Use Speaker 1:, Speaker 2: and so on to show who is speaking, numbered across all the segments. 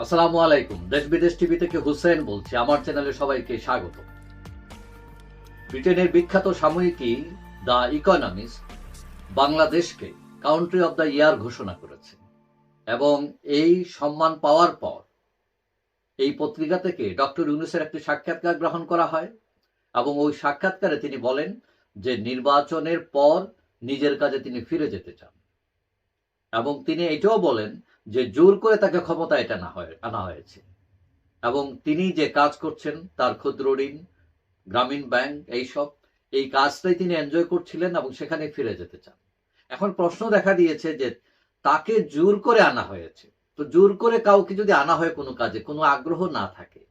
Speaker 1: আসসালামু আলাইকুম। দেশ বিদেশ টিভি থেকে হুসেন বলছি। আমার চ্যানেলে সবাইকে স্বাগত। ব্রিটেনের বিখ্যাত সাময়িকী দ্য ইকোনমিস্ট বাংলাদেশকে কান্ট্রি অব দ্য ইয়ার ঘোষণা করেছে এবং এই সম্মান পাওয়ার পর এই পত্রিকা থেকে ডক্টর ইউনূসের একটি সাক্ষাৎকার গ্রহণ করা হয় এবং ওই সাক্ষাৎকারে তিনি বলেন যে নির্বাচনের পর নিজের কাজে তিনি ফিরে যেতে চান এবং তিনি এটাও বলেন যে জোর করে তাকে ক্ষমতায় আনা হয়েছে এবং তিনি যে কাজ করছেন তার ক্ষুদ্র ঋণ, গ্রামীণ ব্যাংক, এই কাজটাই তিনি এনজয় করছিলেন এবং সেখানে ফিরে যেতে চান। এখন প্রশ্ন দেখা দিয়েছে যে তাকে জোর করে আনা হয়েছে। তো জোর করে কাউকে যদি আনা হয় কোনো কাজে, কোনো আগ্রহ না থাকে,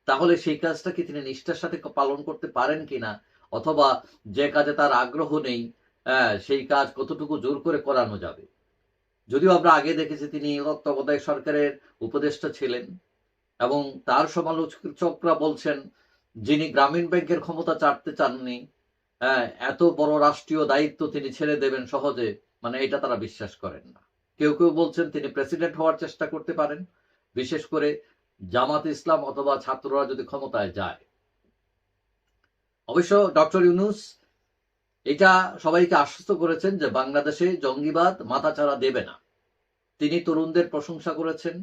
Speaker 1: তাহলে সেই কাজটা কি তিনি নিষ্ঠার সাথে পালন করতে পারেন কিনা, অথবা যে কাজে তার আগ্রহ নেই সেই কাজ কতটুকু জোর করে করানো যাবে। যদিও আমরা আগে দেখেছি তিনি তত্ত্বাবধায়ক সরকারের উপদেষ্টা ছিলেন এবং তার সমালোচকরা বলছেন যিনি গ্রামীণ ব্যাংকের ক্ষমতা চাটতে চাননি, এত বড় রাষ্ট্রীয় দায়িত্ব তিনি ছেড়ে দেবেন সহজে, মানে এটা তারা বিশ্বাস করেন না। কেউ কেউ বলছেন তিনি প্রেসিডেন্ট হওয়ার চেষ্টা করতে পারেন, বিশেষ করে জামাত ইসলাম অথবা ছাত্ররা যদি ক্ষমতায় যায়। অবশ্য ডক্টর ইউনূস এটা সবাইকে আশ্বস্ত করেছেন যে বাংলাদেশে জঙ্গিবাদ মাথাচাড়া দেবে না। তিনি তরুণদের প্রশংসা করেছেন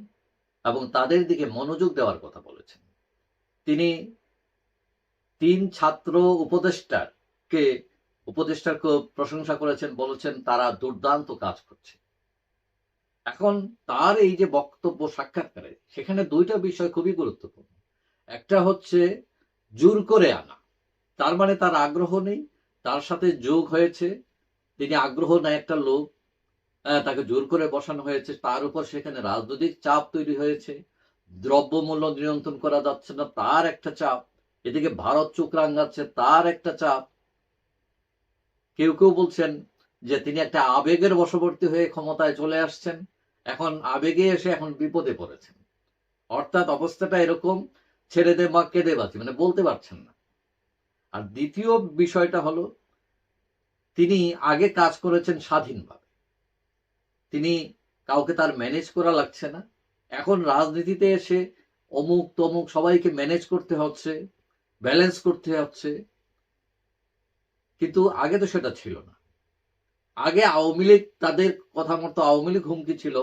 Speaker 1: এবং তাদের দিকে মনোযোগ দেওয়ার কথা বলেছেন। তিনি ৩ ছাত্র উপদেষ্টারকে প্রশংসা করেছেন, বলেছেন তারা দুর্দান্ত কাজ করছে। এখন তার এই যে বক্তব্য সাক্ষাৎকারে, সেখানে ২টা বিষয় খুবই গুরুত্বপূর্ণ। একটা হচ্ছে জোর করে আনা, তার মানে তার আগ্রহ নেই, তার সাথে যোগ হয়েছে, তিনি আগ্রহ নাই একটা লোক, তাকে জোর করে বসানো হয়েছে, তার উপর সেখানে রাজনৈতিক চাপ তৈরি হয়েছে, দ্রব্যমূল্য নিয়ন্ত্রণ করা যাচ্ছে না তার একটা চাপ, এদিকে ভারত চোখ রাঙাচ্ছে তার একটা চাপ। কেউ কেউ বলছেন যে তিনি একটা আবেগের বশবর্তী হয়ে ক্ষমতায় চলে আসছেন, এখন আবেগে এসে এখন বিপদে পড়েছেন। অর্থাৎ অবস্থাটা এরকম, ছেড়ে দে বা কেঁদে বাঁচি, মানে বলতে পারছেন না। আর দ্বিতীয় বিষয়টা হলো তিনি আগে কাজ করেছেন স্বাধীনভাবে, তিনি কাউকে তার ম্যানেজ করা লাগছে না। এখন রাজনীতিতে এসে অমুক তমুক সবাইকে ম্যানেজ করতে হচ্ছে, ব্যালেন্স করতে হচ্ছে, কিন্তু আগে তো সেটা ছিল না। আগে আওয়ামী লীগ তাদের কথা মতো আওয়ামী লীগ হুমকি ছিল,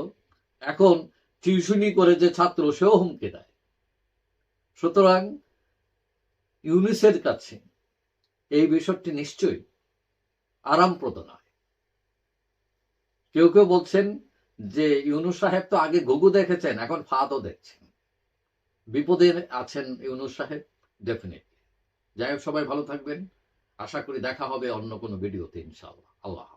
Speaker 1: এখন টিউশনি করে যে ছাত্র সেও হুমকি দেয়। সুতরাং ইউনূসের কাছে এই বিষয়টি নিশ্চয়ই আরামপ্রদ নয়। কেউ কেউ বলছেন যে ইউনূস সাহেব তো আগে ঘুঘু দেখেছেন, এখন ফাঁদও দেখছেন। বিপদে আছেন ইউনূস সাহেব, ডেফিনেটলি। যাই হোক, সবাই ভালো থাকবেন। আশা করি দেখা হবে অন্য কোনো ভিডিওতে, ইনশাআল্লাহ। আল্লাহ।